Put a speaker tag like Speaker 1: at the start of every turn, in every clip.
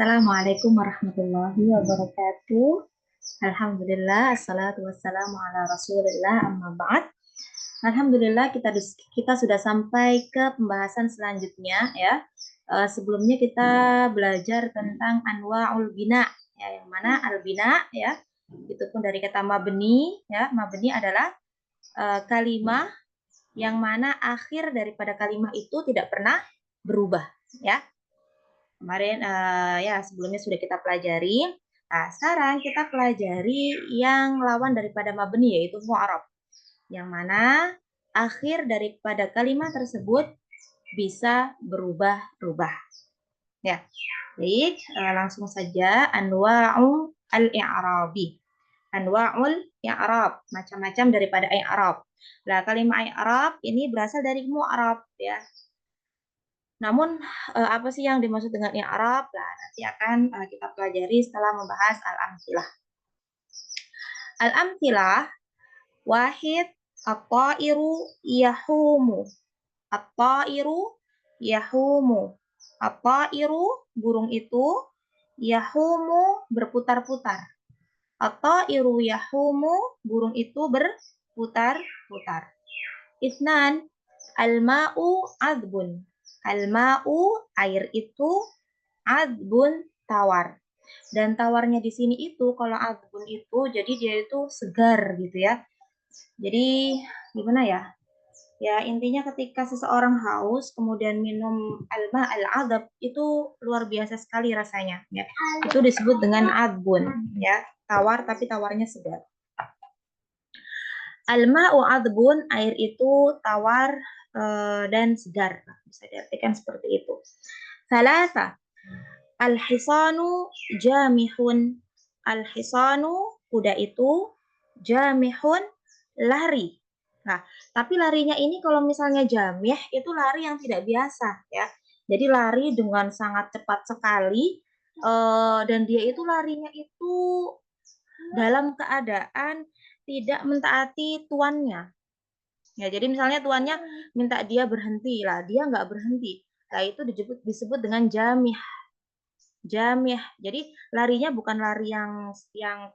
Speaker 1: Assalamualaikum warahmatullahi wabarakatuh. Alhamdulillah, assalatu wassalamu ala rasulillah, amma ba'd. Alhamdulillah kita sudah sampai ke pembahasan selanjutnya ya. Sebelumnya kita belajar tentang anwa'ul bina ya, yang mana al-bina ya, itu pun dari kata mabni ya. Mabni adalah kalimah yang mana akhir daripada kalimah itu tidak pernah berubah ya. Kemarin ya sebelumnya sudah kita pelajari. Nah, sekarang kita pelajari yang lawan daripada mabni yaitu mu'arab. Yang mana akhir daripada kalimat tersebut bisa berubah-ubah. Ya. Baik, langsung saja anwa'u al-i'rabi. Anwa'ul i'rab, macam-macam daripada i'rab. Nah, kalimat i'rab ini berasal dari mu'arab ya. Namun apa sih yang dimaksud dengan i'rab? Nah, nanti akan kita pelajari setelah membahas al-amtsilah. Al-amtsilah wahid at-ta'iru yahumu. At-ta'iru yahumu. At-ta'iru burung itu yahumu berputar-putar. At-ta'iru yahumu burung itu berputar-putar. Isnan al-ma'u adbun. Al-ma'u air itu, adbun tawar. Dan tawarnya di sini itu kalau adbun itu jadi dia itu segar gitu ya. Jadi gimana ya? Ya intinya ketika seseorang haus kemudian minum alma al-adab itu luar biasa sekali rasanya ya. Itu disebut dengan adbun ya, tawar tapi tawarnya segar. Al-ma'u adbun, air itu tawar dan segar. Bisa diartikan seperti itu. Salasa, al-hisanu jamihun. Al-hisanu, kuda itu, jamihun, lari. Nah, tapi larinya ini kalau misalnya jamih, itu lari yang tidak biasa ya. Jadi lari dengan sangat cepat sekali, dan dia itu larinya itu dalam keadaan tidak mentaati tuannya. Ya, jadi misalnya tuannya minta dia berhenti lah, dia nggak berhenti. Nah, itu disebut dengan jamih. Jamih. Jadi larinya bukan lari yang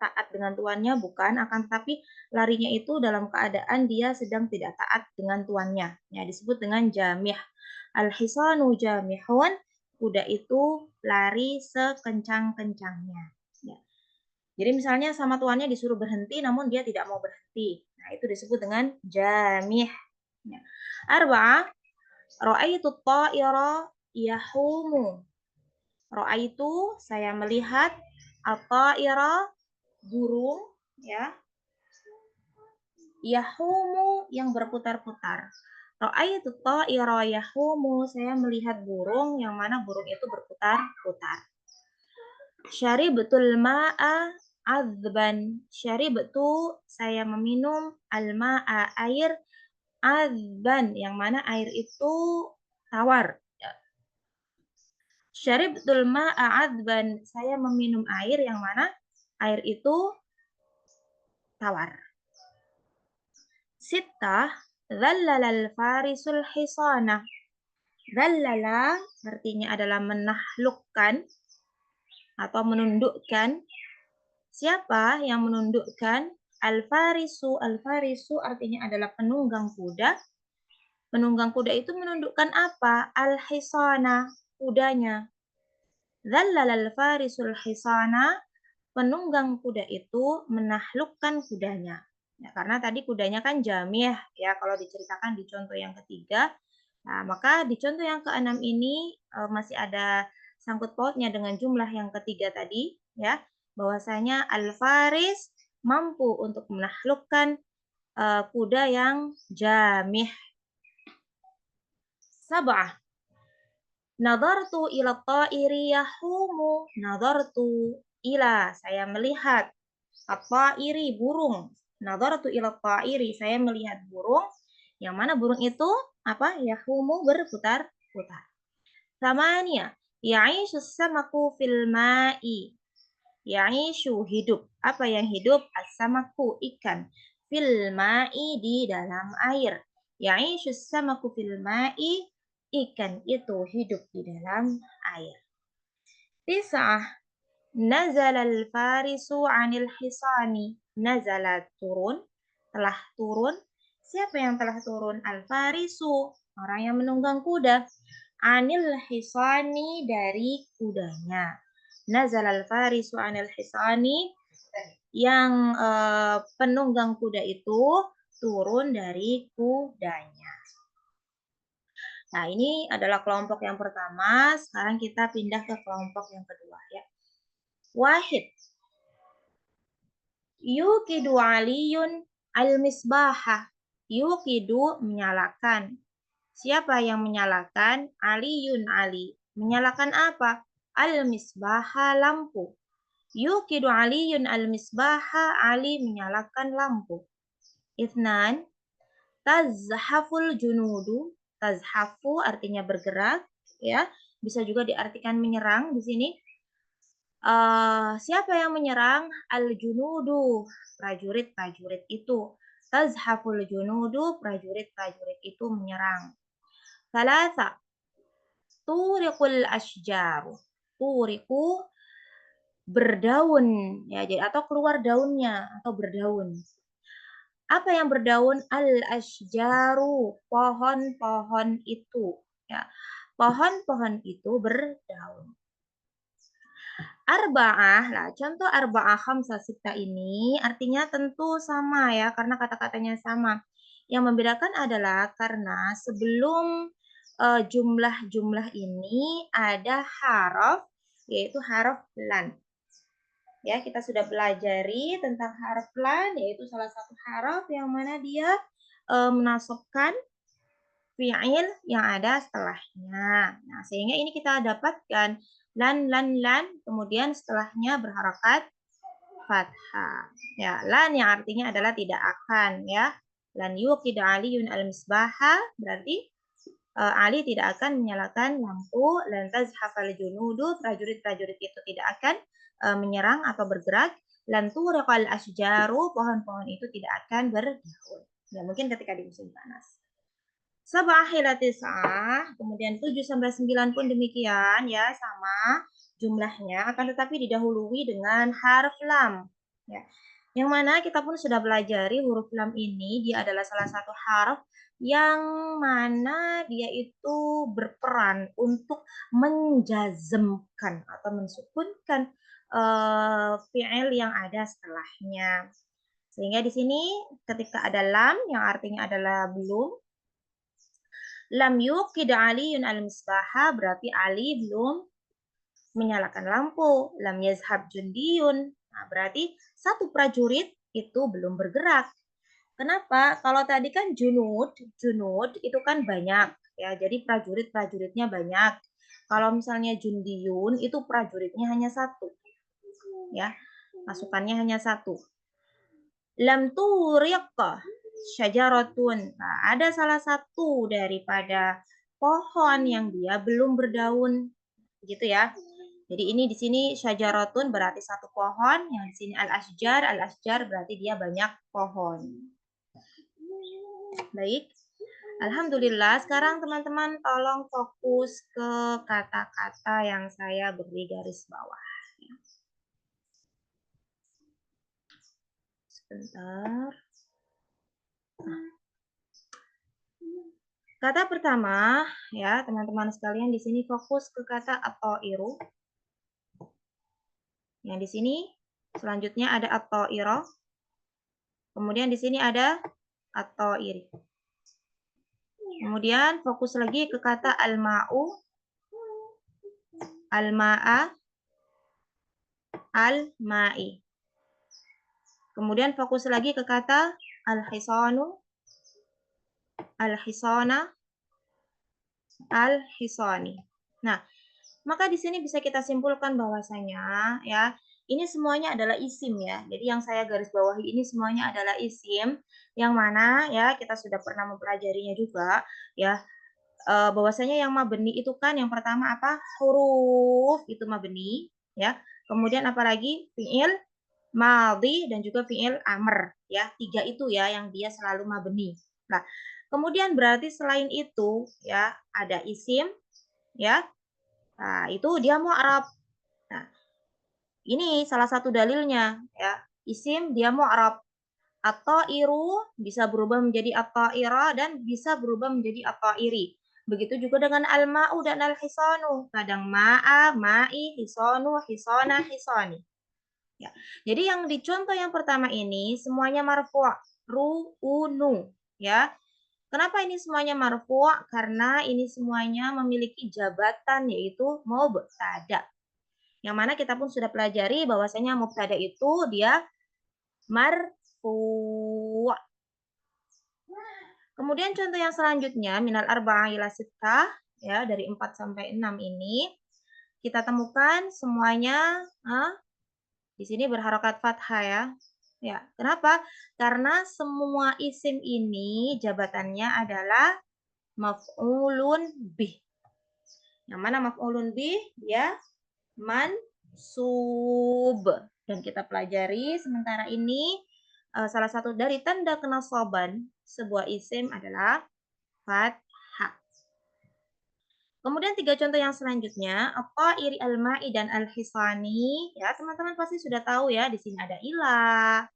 Speaker 1: taat dengan tuannya, bukan, akan tetapi larinya itu dalam keadaan dia sedang tidak taat dengan tuannya. Ya, disebut dengan jamih. Al-hisanu jamihun, kuda itu lari sekencang-kencangnya. Ya. Jadi misalnya sama tuannya disuruh berhenti namun dia tidak mau berhenti. Nah, itu disebut dengan jamih. Ya. Arba'ah, ra'aitu ta'ira yahumu. Ra'aitu, saya melihat, at-ta'ira, burung, ya. Yahumu, yang berputar-putar. Ra'aitu ta'ira yahumu, saya melihat burung, yang mana burung itu berputar-putar. Syaribtul ma'a azban. Syaribtu, saya meminum, al-ma'a, air, azban, yang mana air itu tawar. Syaribtul ma'a azban, saya meminum air yang mana air itu tawar. Sittah, dhallalal farisul hisana. Dhallala artinya adalah menaklukkan atau menundukkan. Siapa yang menundukkan? Al-farisu. Al-farisu artinya adalah penunggang kuda. Penunggang kuda itu menundukkan apa? Al-hisana, kudanya. Dhallal al-farisul hisana, penunggang kuda itu menaklukkan kudanya. Ya, karena tadi kudanya kan jamih ya kalau diceritakan di contoh yang ketiga. Nah, maka di contoh yang keenam ini masih ada sangkut pautnya dengan jumlah yang ketiga tadi ya, bahwasanya al-faris mampu untuk menaklukkan kuda yang jamih. Sab'ah, nadartu ila ta'iri yahumu. Nadartu ila, saya melihat, at-ta'iri, burung. Nadartu ila ta'iri, saya melihat burung. Yang mana burung itu apa? Yahumu, berputar-putar. Samania, ya'ishu samaku fil ma'i. Ya'ishu, hidup. Apa yang hidup? As-samaku, ikan. Fil ma'i, di dalam air. Ya'ishu samaku fil ma'i, ikan itu hidup di dalam air. Tis'ah. Nazala al-farisu 'anil hisani. Nazala turun, telah turun. Siapa yang telah turun? Al-farisu, orang yang menunggang kuda. 'Anil hisani, dari kudanya. Nazala al-farisu 'anil hisani, yang penunggang kuda itu turun dari kudanya. Nah, ini adalah kelompok yang pertama. Sekarang kita pindah ke kelompok yang kedua ya. Wahid. Yuqidu Aliyun al-misbahah. Yuqidu, menyalakan. Siapa yang menyalakan? Aliyun, Ali. Menyalakan apa? Al-misbaha, lampu. Yuqidu Aliyun al-misbaha, Ali menyalakan lampu. Ithnan. Tazhaful junudu. Tazhafu artinya bergerak, ya. Bisa juga diartikan menyerang di sini. Siapa yang menyerang? Al-junudu, prajurit-prajurit itu. Tazhaful junudu, prajurit-prajurit itu menyerang. Salasa. Turiqul asjaru. Turiku, berdaun, ya, jadi atau keluar daunnya atau berdaun. Apa yang berdaun? Al-asjaru, pohon-pohon itu, ya. Pohon-pohon itu berdaun. Arba'ah, lah contoh arba'ah khamsah sittah ini artinya tentu sama ya, karena kata-katanya sama. Yang membedakan adalah karena sebelum jumlah-jumlah ini ada haraf, yaitu haraf lan. Ya, kita sudah pelajari tentang haraf lan, yaitu salah satu haraf yang mana dia menasabkan fi'il yang ada setelahnya. Nah, sehingga ini kita dapatkan lan, kemudian setelahnya berharakat fathah. Ya, lan yang artinya adalah tidak akan, ya. Lan yuqid aliyun al-misbaha, berarti Ali tidak akan menyalakan lampu. Lan tazhafal junudu, prajurit-prajurit itu tidak akan menyerang atau bergerak. Lan turiqal asjaru, pohon-pohon itu tidak akan berdaun. Ya, mungkin ketika di musim panas. Sab'ah ila tis'ah, kemudian 7 sampai 9 pun demikian ya, sama jumlahnya, akan tetapi didahului dengan harf lam. Ya. Yang mana kita pun sudah pelajari huruf lam ini, dia adalah salah satu harf yang mana dia itu berperan untuk menjazmkan atau mensukunkan fi'il yang ada setelahnya. Sehingga di sini ketika ada lam yang artinya adalah belum, lam yuqid Aliyun al-misbaha, berarti Ali belum menyalakan lampu. Lam yazhab jundiyun. Nah, berarti satu prajurit itu belum bergerak. Kenapa? Kalau tadi kan junud itu kan banyak ya. Jadi prajurit-prajuritnya banyak. Kalau misalnya jundiyun itu prajuritnya hanya satu. Ya. Pasukannya hanya satu. Lam turiq syajaratun. Nah, ada salah satu daripada pohon yang dia belum berdaun, gitu ya. Jadi ini di sini syajaratun berarti satu pohon, yang di sini al-asjar berarti dia banyak pohon. Baik. Alhamdulillah, sekarang teman-teman tolong fokus ke kata-kata yang saya beri garis bawah. Sebentar. Kata pertama, ya teman-teman sekalian, di sini fokus ke kata at-ta'iru. Yang di sini selanjutnya ada at-ta'iroh. Kemudian di sini ada at-ta'iri. Kemudian fokus lagi ke kata al-ma'u, al-ma'a, al-ma'i. Kemudian fokus lagi ke kata al-hisanu, al-hisana, al-hisani. Nah, maka di sini bisa kita simpulkan bahwasanya ya, ini semuanya adalah isim ya. Jadi yang saya garis bawahi ini semuanya adalah isim, yang mana ya kita sudah pernah mempelajarinya juga ya. Bahwasanya yang mabni itu kan yang pertama apa? Huruf itu mabni ya. Kemudian apalagi fiil madhi dan juga fiil amr ya. Tiga itu ya yang dia selalu mabni. Nah, kemudian berarti selain itu ya ada isim ya. Nah, itu dia mu'rab. Ini salah satu dalilnya ya. Isim dia mu'rab. At-ta'iru bisa berubah menjadi at-ta'ira dan bisa berubah menjadi at-ta'iri. Begitu juga dengan al-ma'u dan al-hisanu. Kadang ma'a, ma'i, hisanu, hisana, hisani. Ya. Jadi yang di contoh yang pertama ini semuanya marfu', ru'unu, ya. Kenapa ini semuanya marfu'? Karena ini semuanya memiliki jabatan yaitu mubtada. Yang mana kita pun sudah pelajari bahwasanya mubtada itu dia marfu'. Kemudian contoh yang selanjutnya minal arba'ah ila sittah, ya, dari 4 sampai 6 ini kita temukan semuanya di sini berharokat fathah ya. Ya, kenapa? Karena semua isim ini jabatannya adalah maf'ulun bih. Yang mana maf'ulun bih ya mansub. Dan kita pelajari sementara ini salah satu dari tanda kenasaban sebuah isim adalah fathah. Kemudian 3 contoh yang selanjutnya, apa iri al-ma'i dan al-hisani. Ya, teman-teman pasti sudah tahu ya, di sini ada ila,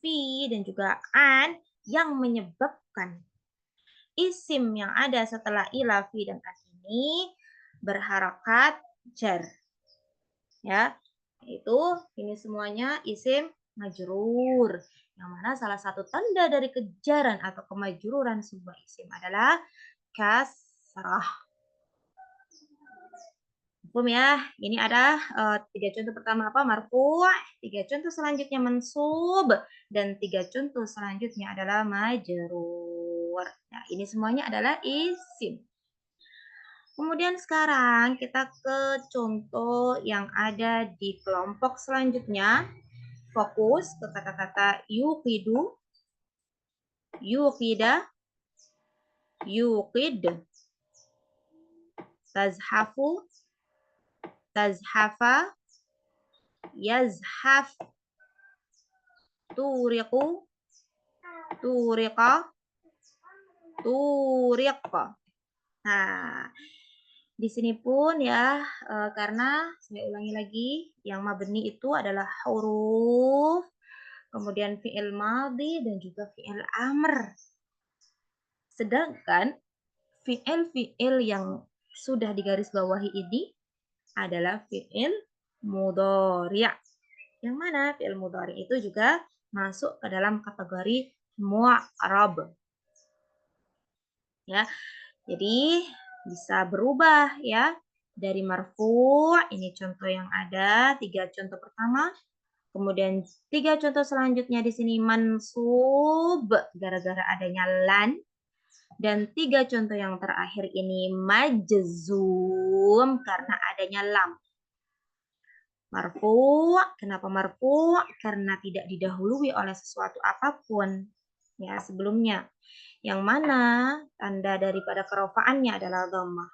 Speaker 1: fi, dan juga an yang menyebabkan isim yang ada setelah ila, fi, dan an ini berharakat jar. Ya, itu ini semuanya isim majrur. Yang mana salah satu tanda dari kejaran atau kemajruran sebuah isim adalah kasrah. Hukum ya. Ini ada 3 contoh pertama apa? Marfu', 3 contoh selanjutnya mansub, dan 3 contoh selanjutnya adalah majrur. Nah, ini semuanya adalah isim. Kemudian sekarang kita ke contoh yang ada di kelompok selanjutnya. Fokus ke kata-kata yuqidu, yuqida, yuqid, tazhafu, tazhafa, yazhaf, turiqu, turiqa, turiqa. Nah, di sini pun ya, karena saya ulangi lagi, yang mabni itu adalah huruf, kemudian fi'il madhi dan juga fi'il amr. Sedangkan fi'il-fi'il yang sudah digarisbawahi ini adalah fi'il mudhari'. Yang mana fi'il mudhari' itu juga masuk ke dalam kategori mu'rab. Ya. Jadi bisa berubah ya. Dari marfu', ini contoh yang ada, 3 contoh pertama. Kemudian 3 contoh selanjutnya di sini mansub gara-gara adanya lan. Dan 3 contoh yang terakhir ini majzum karena adanya lam. Marfu', kenapa marfu'? Karena tidak didahului oleh sesuatu apapun ya sebelumnya. Yang mana tanda daripada kerofaannya adalah dhammah.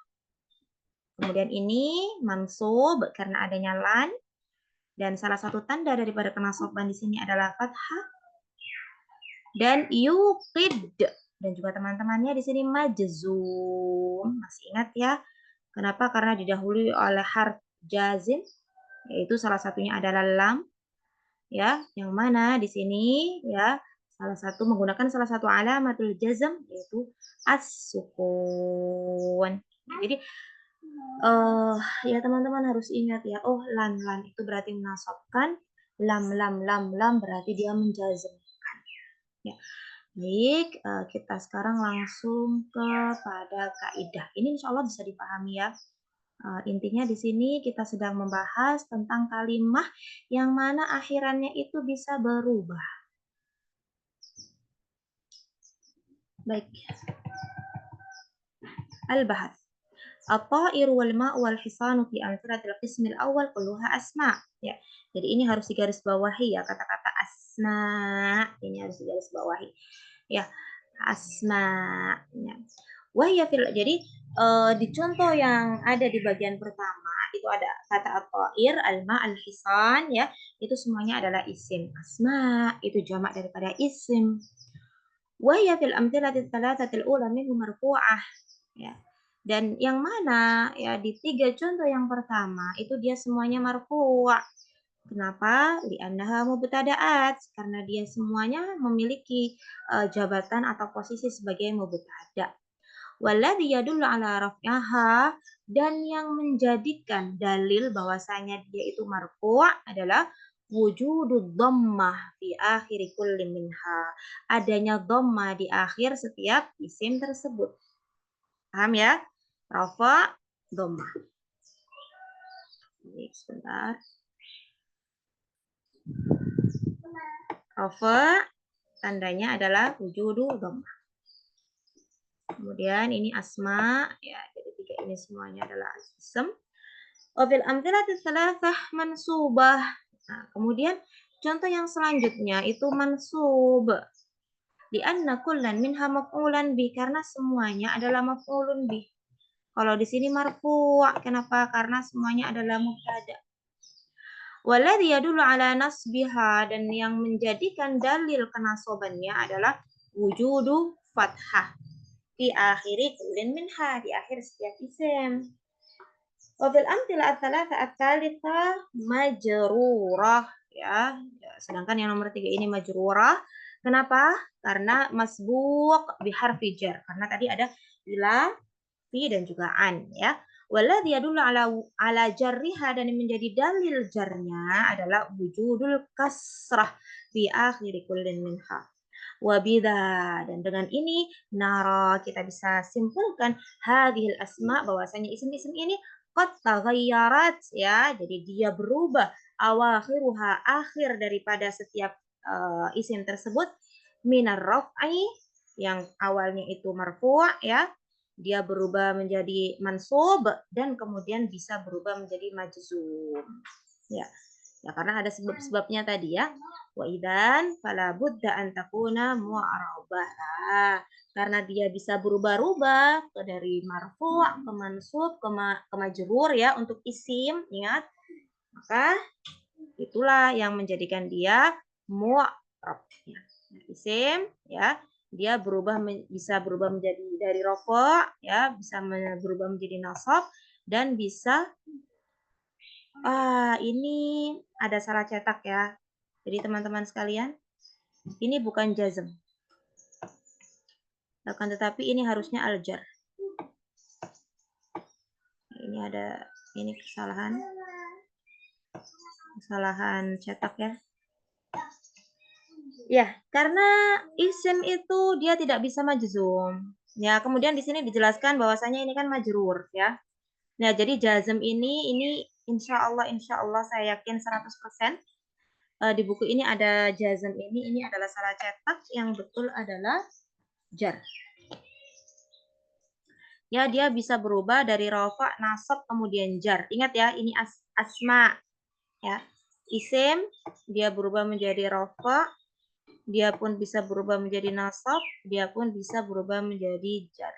Speaker 1: Kemudian ini mansub karena adanya lan, dan salah satu tanda daripada kenasoban di sini adalah fathah. Dan yuqid, dan juga teman-temannya di sini majzum. Masih ingat ya? Kenapa? Karena didahului oleh harf jazim, yaitu salah satunya adalah lam. Ya, yang mana di sini ya menggunakan salah satu alamatul jazm yaitu as-sukun. Jadi ya teman-teman harus ingat ya, oh lan itu berarti menasabkan, lam berarti dia menjazmkan. Ya. Baik, kita sekarang langsung kepada kaidah. Ini insya Allah bisa dipahami ya. Intinya di sini kita sedang membahas tentang kalimah yang mana akhirannya itu bisa berubah. Baik. Al-Bahath. At-ta'ir wal ma' wal hisanu fi amthalatil qism al-awwal kulluha asma. Ya. Jadi ini harus digarisbawahi ya, kata-kata asma. Ini harus digarisbawahi. Ya, asma. Ya. Wahya fil, jadi di contoh yang ada di bagian pertama itu ada kata at-ta'ir, al-ma, al-hisan ya. Itu semuanya adalah isim. Asma itu jamak daripada isim. Wahya fil amthalatil thalathatil ula minhu marfu'ah. Ya. Dan yang mana ya di 3 contoh yang pertama itu dia semuanya marfu'. Kenapa? Li'annaha mubtada'at, karena dia semuanya memiliki jabatan atau posisi sebagai mubtada'. Walladhi yadullu ala raf'iha, dan yang menjadikan dalil bahwasanya dia itu marfu' adalah wujudud dhammah fi akhir kulli minha. Adanya dhammah di akhir setiap isim tersebut. Paham ya? Rafa, dhammah. Ini sebentar. Rafa tandanya adalah wujudu dhammah. Kemudian ini asma, ya, jadi tiga ini semuanya adalah ism. Wafil amthilati thalathah mansubah. Nah, kemudian contoh yang selanjutnya itu mansub. Di anna kullan minha maf'ulan bih, karena semuanya adalah maf'ulun bih. Kalau di sini marfu', kenapa? Karena semuanya adalah mubtada. Walladhi yadullu ala nasbiha, dan yang menjadikan dalil kenasobannya adalah wujudu fathah di akhiri kullin minha, di akhir setiap isim. Wafil amtilah ats-tsalatsa ats-tsalitsah majrurah, ya. Sedangkan yang nomor 3 ini majrurah. Kenapa? Karena masbuq biharfi jar. Karena tadi ada ila, fi, dan juga an, ya. Walladzi yadullu ala jarriha, dan yang menjadi dalil jarnya adalah wujudul kasrah fi akhir kullin minha. Wabida, dan dengan ini nara, kita bisa simpulkan hadhil asma, bahwasanya isim-isim ini qad taghayyarat, ya, jadi dia berubah, awakhiruha, akhir daripada setiap isim tersebut, minar raf'i, yang awalnya itu marfu', ya, dia berubah menjadi mansub, dan kemudian bisa berubah menjadi majzum, ya. Ya, karena ada sebab-sebabnya tadi, ya. Wa idan fala budda an takuna mu'arabah. Karena dia bisa berubah-ubah dari marfu' ke mansub ke majrur, ya, untuk isim, ingat. Maka itulah yang menjadikan dia mu'arab, ya. Isim, ya, dia bisa berubah menjadi dari rafa', ya, bisa berubah menjadi nasab, dan bisa ini ada salah cetak, ya. Jadi teman-teman sekalian, ini bukan jazm. Akan tetapi ini harusnya al-jar. Ini ada kesalahan cetak, ya. Ya, karena isim itu dia tidak bisa majzum. Ya, kemudian di sini dijelaskan bahwasanya ini kan majrur, ya. Nah, jadi jazm ini insya Allah saya yakin 100%. Di buku ini ada jazm ini adalah salah cetak, yang betul adalah jar. Ya, dia bisa berubah dari rafa', nasab, kemudian jar. Ingat, ya, ini asma, ya. Isim dia berubah menjadi rafa', dia pun bisa berubah menjadi nasab, dia pun bisa berubah menjadi jar.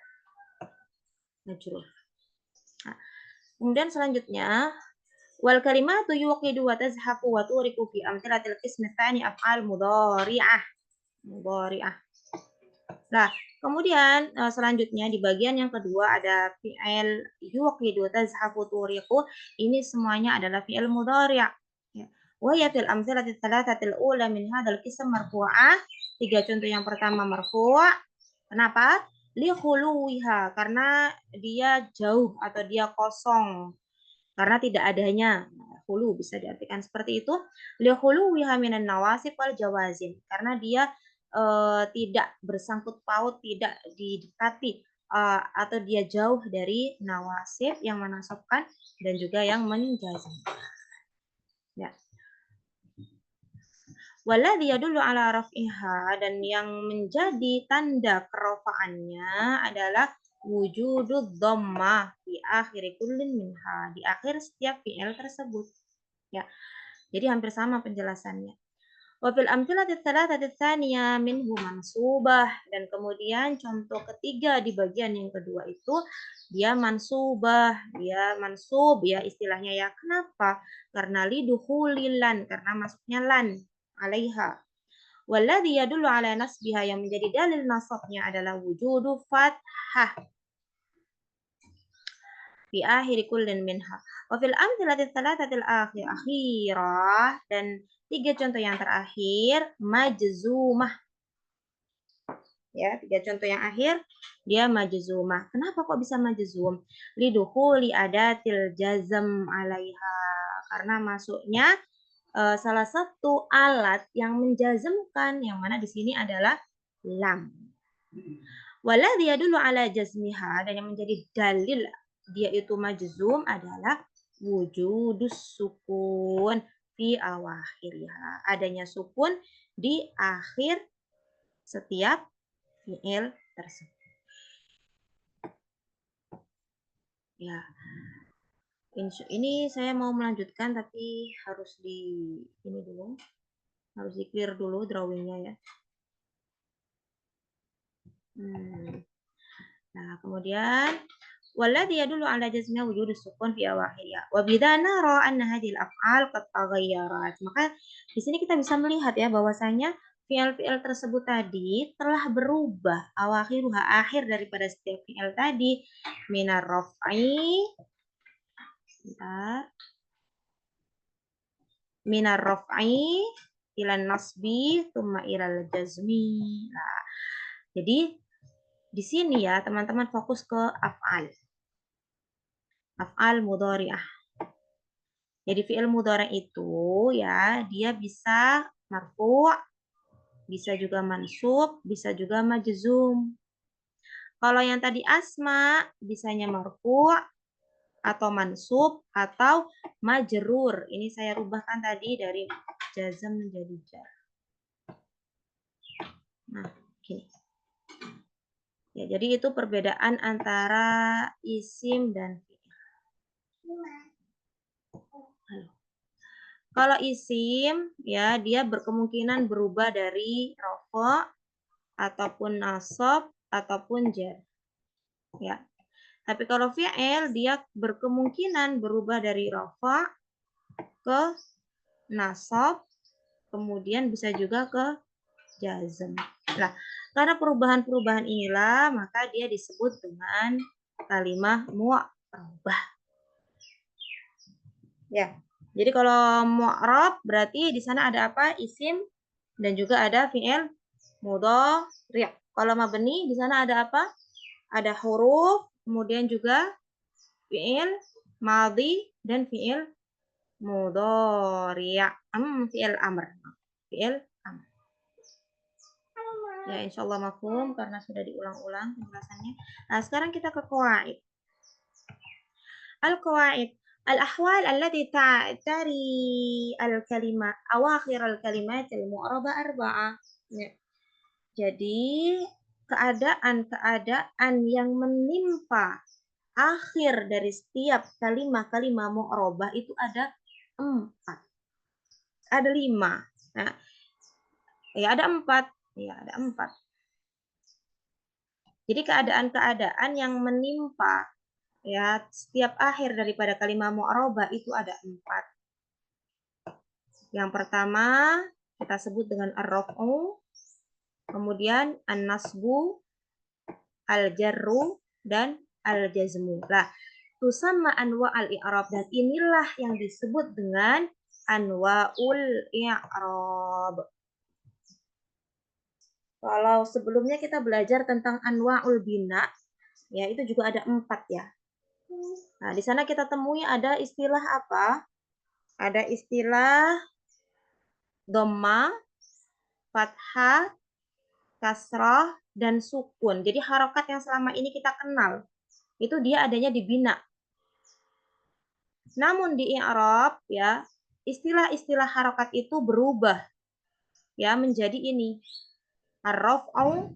Speaker 1: Majrur. Nah, kemudian selanjutnya, wal kalimatu yuqidu wa tazhafu wa turiku fi amthilatil qismi tsani af'al mudhari'ah. Nah, kemudian selanjutnya di bagian yang kedua ada fi'il yuqidu, tazhafu, turiqu. Ini semuanya adalah fi'il mudhari'. Ya. Wa ya fil amtsalati tsalatsatil ula min hadzal qism marfu'ah. 3 contoh yang pertama marfu'. Kenapa? Li khuluwiha, karena dia jauh atau dia kosong. Karena tidak adanya. Khulu bisa diartikan seperti itu. Li khuluwiha minan nawasib wal jawazin. Karena dia tidak bersangkut paut, tidak didekati, atau dia jauh dari nawasib yang menasabkan dan juga yang menjazmkan. Ya. Walladzi yadullu ala raf'iha, dan yang menjadi tanda kerofaannya adalah wujudud dhammah di akhir kullin minha, di akhir setiap fi'il tersebut. Ya. Jadi hampir sama penjelasannya. Wa fil amthilati tsalatsati tsaniyah minhu mansubah, dan kemudian contoh ketiga di bagian yang kedua itu dia mansubah, dia mansub, ya, istilahnya, ya. Kenapa? Karena lidukhulil lan, karena masuknya lan alaiha. Walladzi yadullu ala nasbiha, yang menjadi dalil nasabnya adalah wujudu fathah. fi akhir kullin minha. Wa fil amthilati tsalatsatil akhirah, dan 3 contoh yang terakhir majzumah. Ya, 3 contoh yang akhir dia majzumah. Kenapa kok bisa majzum? Lidukhuli adatil jazm 'alaiha. Karena masuknya salah satu alat yang menjazmkan, yang mana di sini adalah lam. Waladhi yadullu ala jazmiha, dan yang menjadi dalil dia itu majzum adalah wujudus sukun fi awakhiriha. Adanya sukun di akhir setiap fi'il tersebut. Ya. Ini saya mau melanjutkan tapi harus ini dulu. Harus di clear dulu drawingnya ya. Nah, kemudian walladhi yadullu ala jazmiha wujudus sukun fi awakhiriha. Wa bidza nara anna hadhil af'al qad taghayyarat. Maka di sini kita bisa melihat ya bahwasanya fi'il-fi'il tersebut tadi telah berubah awakhiruha, akhir daripada setiap fi'il tadi, minar raf'i, minar raf'i ilan nasbi thumma ilal jazmi. Nah, jadi di sini ya teman-teman fokus ke af'al. Af'al mudhari'ah. Jadi fi'il mudhari' itu ya dia bisa marfu', bisa juga mansub, bisa juga majzum. Kalau yang tadi asma bisanya marfu' atau mansub atau majrur. Ini saya rubahkan tadi dari jazm menjadi jar. Nah, gini. Ya, jadi itu perbedaan antara isim dan fi'il. Kalau isim ya dia berkemungkinan berubah dari rafa ataupun nasab ataupun jar. Ya. Tapi kalau fi'il dia berkemungkinan berubah dari rafa ke nasab, kemudian bisa juga ke jazm. Nah, karena perubahan-perubahan inilah maka dia disebut dengan kalimah mu'rabah. Ya. Jadi kalau mu'rab berarti di sana ada apa? Isim dan juga ada fi'il mudhari'. Kalau mabni di sana ada apa? Ada huruf, kemudian juga fi'il madhi dan fi'il mudhari'. Fi'il amr. Fi'il amr. Ya, insyaallah mafhum karena sudah diulang-ulang penjelasannya. Nah, sekarang kita ke qawaid. Al-qawaid. Al-ahwal allati ta'tari al-kalimah awakhir al-kalimat al-mu'rabah arba'ah. Ya. Jadi, keadaan-keadaan yang menimpa akhir dari setiap kalimat-kalimat mu'rabah itu ada 4. Ada 5. Nah, ya ada 4. Ya, ada 4. Jadi keadaan-keadaan yang menimpa ya setiap akhir daripada kalimat mu'rabah itu ada 4. Yang pertama kita sebut dengan ar-raf'u, kemudian an-nasbu, al-jarru, dan al-jazmu. Nah, tusamma anwa al-i'rab, dan inilah yang disebut dengan anwa'ul i'rab. Kalau sebelumnya kita belajar tentang anwa'ul bina, ya itu juga ada 4 ya. Nah, di sana kita temui ada istilah apa? Ada istilah dhamma, fathah, kasrah, dan sukun. Jadi harokat yang selama ini kita kenal, itu dia adanya di bina. Namun di i'rab ya, istilah-istilah harokat itu berubah ya menjadi ini. Ar-raf'u,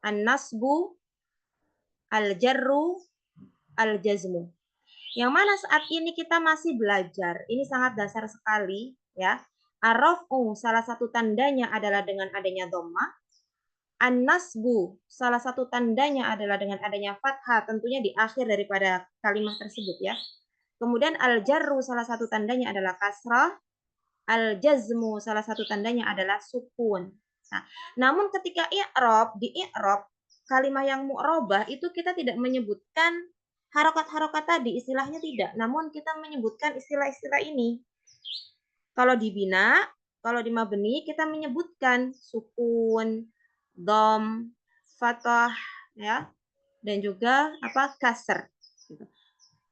Speaker 1: an-nasbu, al-jarru, al-jazmu. Yang mana saat ini kita masih belajar. Ini sangat dasar sekali ya. Ar-raf'u salah satu tandanya adalah dengan adanya dhamma. An-nasbu salah satu tandanya adalah dengan adanya fathah, tentunya di akhir daripada kalimat tersebut ya. Kemudian al-jarru salah satu tandanya adalah kasrah. Al-jazmu salah satu tandanya adalah sukun. Nah, namun ketika i'rab, di i'rab kalimat yang mu'rabah itu kita tidak menyebutkan Harokat-harokat tadi istilahnya tidak, namun kita menyebutkan istilah-istilah ini. Kalau di bina, kalau di mabni kita menyebutkan sukun, dom, fathah, ya, dan juga apa kasr.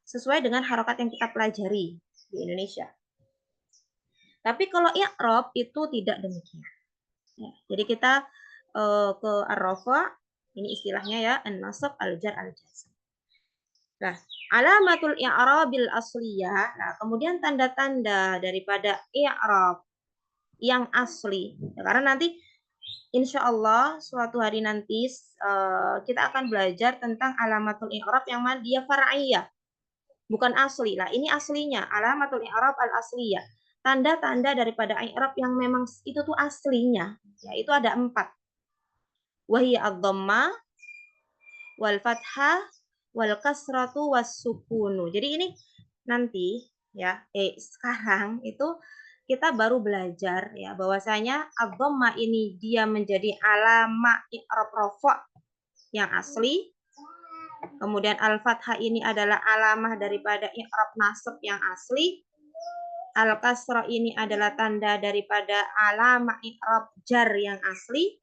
Speaker 1: Sesuai dengan harokat yang kita pelajari di Indonesia. Tapi kalau i'rab itu tidak demikian. Ya, jadi kita ke ar-rafa, ini istilahnya ya, an-nasab, al-jar, al-jazm. Nah, alamatul i'rabil asliyah. Nah, kemudian tanda-tanda daripada i'rab yang asli. Ya, karena nanti insya Allah suatu hari nanti kita akan belajar tentang alamatul i'rab yang mana dia far'iyah, bukan asli. Lah, ini aslinya, alamatul i'rab al-asliyah. Tanda-tanda daripada i'rab yang memang itu tuh aslinya. Ya, itu ada 4. Wahiyya ad-dhammah, wal fathah, wal kasratu, was sukunu. Jadi ini nanti ya, sekarang itu kita baru belajar ya bahwasanya ad-dhammah ini dia menjadi alamat i'rab rafa' yang asli. Kemudian al-fathah ini adalah alamah daripada i'rab nasab yang asli. Al-kasrah ini adalah tanda daripada alamah i'rab jar yang asli.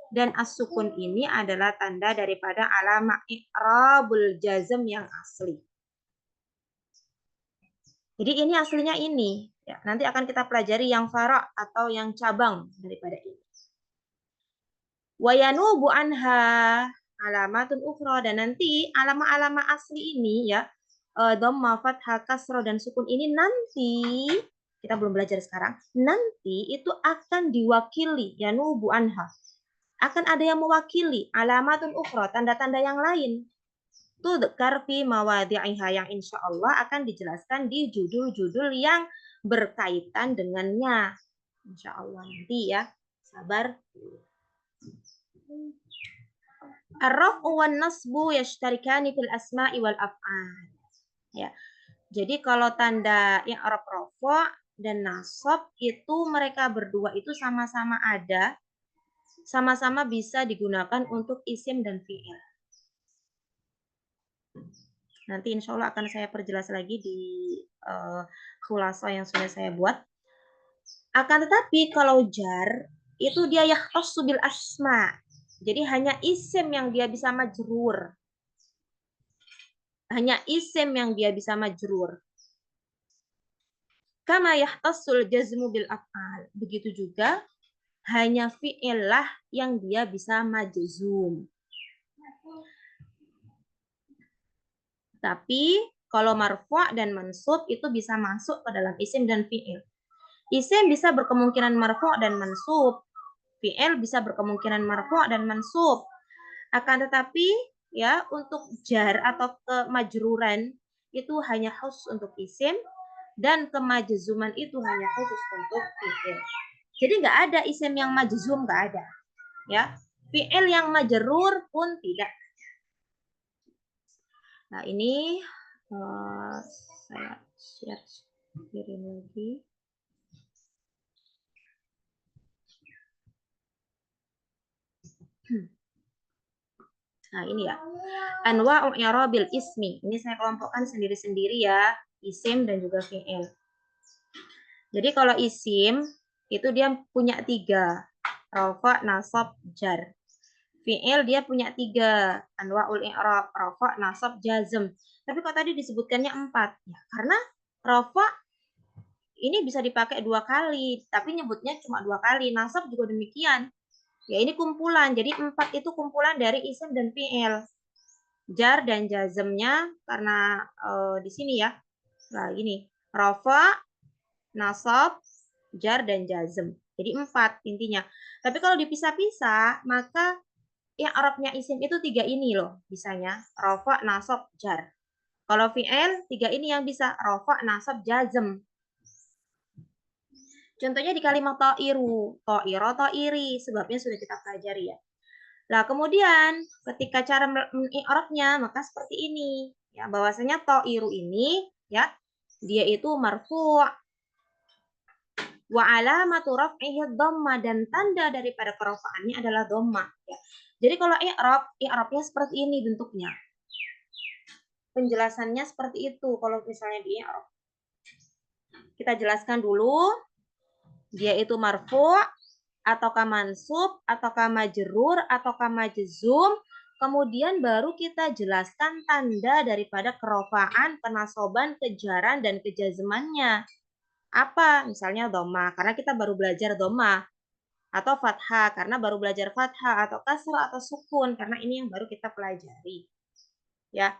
Speaker 1: Dan as-sukun ini adalah tanda daripada alamah i'rabul jazm yang asli. Jadi ini aslinya ini. Ya, nanti akan kita pelajari yang fara' atau yang cabang daripada ini. Wa yanubu anha alamatun ukhra, dan nanti alama-alama asli ini ya, dhamma, fathah, kasrah, dan sukun ini nanti kita belum belajar sekarang. Nanti itu akan diwakili yanubu anha. Akan ada yang mewakili alamatun ukhra, tanda-tanda yang lain. Tudkar fi mawadhi'iha, yang insya Allah akan dijelaskan di judul-judul yang berkaitan dengannya. Insya Allah nanti ya. Sabar. Ar-raf'u wan nasbu yashtarikani fil asma'i wal af'al. Ya. Jadi kalau tanda i'rab rafa' dan nasab itu mereka berdua itu sama-sama ada, sama-sama bisa digunakan untuk isim dan fi'il. Nanti insya Allah akan saya perjelas lagi di khulasa yang sudah saya buat. Akan tetapi kalau jar itu dia yakhtassu bil asma. Jadi hanya isim yang dia bisa majrur. Hanya isim yang dia bisa majrur. Kama yahtassul jazmu bil af'al. Begitu juga hanya fi'il lah yang dia bisa majzum. Tapi kalau marfu' dan mansub itu bisa masuk ke dalam isim dan fi'il. Isim bisa berkemungkinan marfu' dan mansub. Fi'il bisa berkemungkinan marfu' dan mansub. Akan tetapi ya untuk jar atau kemajruran itu hanya khusus untuk isim, dan kemajzuman itu hanya khusus untuk fi'il. Jadi nggak ada isim yang majzum, nggak ada. Ya, fi'il yang majrur pun tidak. Nah ini saya share screen lagi. Nah ini ya, anwa'u i'rabil ismi. Ini saya kelompokkan sendiri-sendiri ya, isim dan juga fi'il. Jadi kalau isim itu dia punya 3, rafa, nasab, jar. Fi'il dia punya 3, anwa'ul i'rab, rafa, nasab, jazm. Tapi kok tadi disebutkannya 4? Ya, karena rafa ini bisa dipakai 2 kali, tapi nyebutnya cuma 2 kali. Nasab juga demikian. Ya ini kumpulan, jadi 4 itu kumpulan dari isim dan fi'il. Jar dan jazmnya karena di sini ya. Nah ini, rafa, nasab, jar, dan jazm. Jadi 4 intinya. Tapi kalau dipisah-pisah, maka yang Arabnya isim itu 3 ini loh bisanya. Rafa, nasab, jar. Kalau fi'il 3 ini yang bisa. Rafa, nasab, jazm. Contohnya di kalimat ta'iru. Ta'iro, ta'iri. Sebabnya sudah kita pelajari ya. Nah, kemudian ketika cara mengi'rabnya maka seperti ini. Ya, bahwasanya ta'iru ini ya, dia itu marfu'. Wa alamatu raf'ihi dhamma, dan tanda daripada kerafaannya adalah dhamma ya. Jadi kalau i'rabnya seperti ini bentuknya. penjelasannya seperti itu kalau misalnya di i'rab. Kita jelaskan dulu, dia itu marfu' ataukah mansub, ataukah majrur, ataukah majzum. Kemudian baru kita jelaskan tanda daripada kerofaan, penasoban, kejaran, dan kejazmannya. Apa? Misalnya dhamma, karena kita baru belajar dhamma. Atau fathah, karena baru belajar fathah. Atau kasrah, atau sukun, karena ini yang baru kita pelajari. Ya,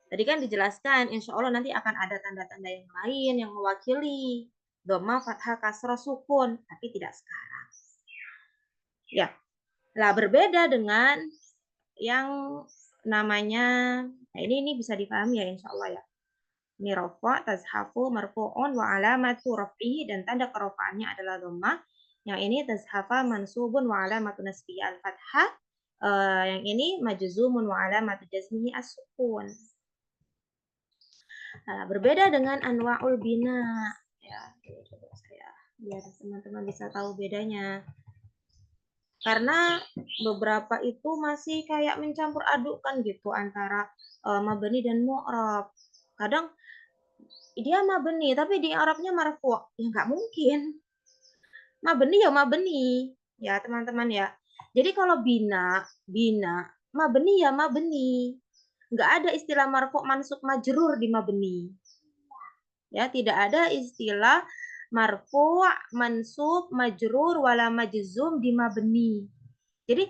Speaker 1: tadi kan dijelaskan, insya Allah nanti akan ada tanda-tanda yang lain yang mewakili dhamma, fathah, kasrah, sukun, tapi tidak sekarang. Ya, lah berbeda dengan yang namanya, nah ini bisa dipahami ya insya Allah ya. Ini rafa, tazhafu, marfu'un, wa alamatu raf'ihi, dan tanda kerofaannya adalah dhammah. Yang ini tazhafa mansubun wa alamatu nasbihi al-fathah. Yang ini majzumun wa alamatu jazmihi as-sukun. Nah, berbeda dengan anwa'ul bina. Ya, coba saya biar teman-teman bisa tahu bedanya. Karena beberapa itu masih kayak mencampur adukkan gitu antara mabni dan mu'rab. Kadang dia mabni tapi di Arabnya marfu'. Ya nggak mungkin. Mabni ya mabni. Ya teman-teman ya. Jadi kalau bina, mabni ya mabni. Nggak ada istilah marfu' mansub majrur di mabni. Ya, tidak ada istilah marfu', mansub, majrur, wala majzum di mabni. Jadi,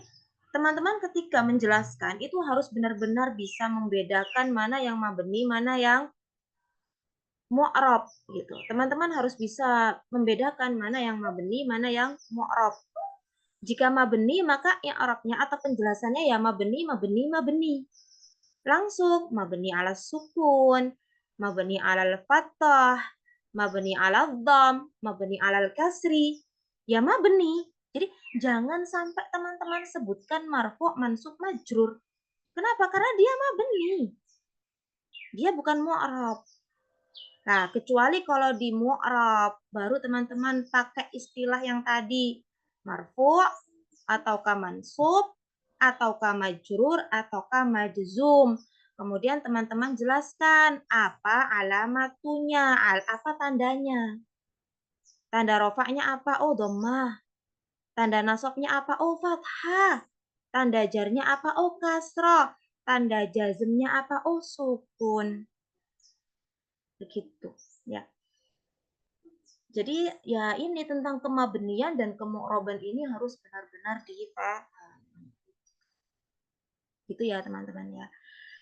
Speaker 1: teman-teman ketika menjelaskan itu harus benar-benar bisa membedakan mana yang mabni, mana yang mu'rab gitu. Teman-teman harus bisa membedakan mana yang mabni, mana yang mu'rab. Jika mabni maka i'rabnya atau penjelasannya ya mabni, mabni, mabni. Langsung mabni ala sukun, mabni ala fathah, mabni ala dham, mabni ala kasri. Ya mabni. Jadi jangan sampai teman-teman sebutkan marfu', mansub, majrur. Kenapa? Karena dia mabni. Dia bukan mu'rab. Nah, kecuali kalau di mu'rab baru teman-teman pakai istilah yang tadi, marfu' ataukah mansub, ataukah majrur, ataukah majzum. Kemudian teman-teman jelaskan apa alamatunya, apa tandanya. Tanda rofaknya apa? Oh, dhammah. Tanda nasabnya apa? Oh, fathah. Tanda jarnya apa? Oh, kasroh. Tanda jazmnya apa? Oh, sukun. Begitu, ya. Jadi ya ini tentang kemabnian dan kemu'roban ini harus benar-benar dipahami. Gitu ya teman-teman ya.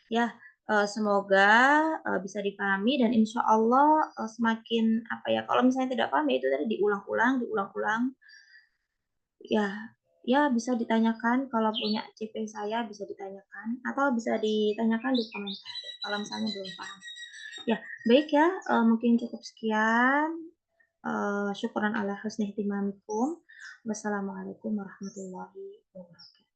Speaker 1: Ya, semoga bisa dipahami dan insya Allah semakin apa ya, kalau misalnya tidak paham ya itu tadi diulang-ulang, diulang-ulang. Ya, ya bisa ditanyakan kalau punya CP saya bisa ditanyakan atau bisa ditanyakan di komentar ya, kalau misalnya belum paham. Ya, baik ya, mungkin cukup sekian. Syukran ala husni ihtimamikum. Wassalamualaikum warahmatullahi wabarakatuh.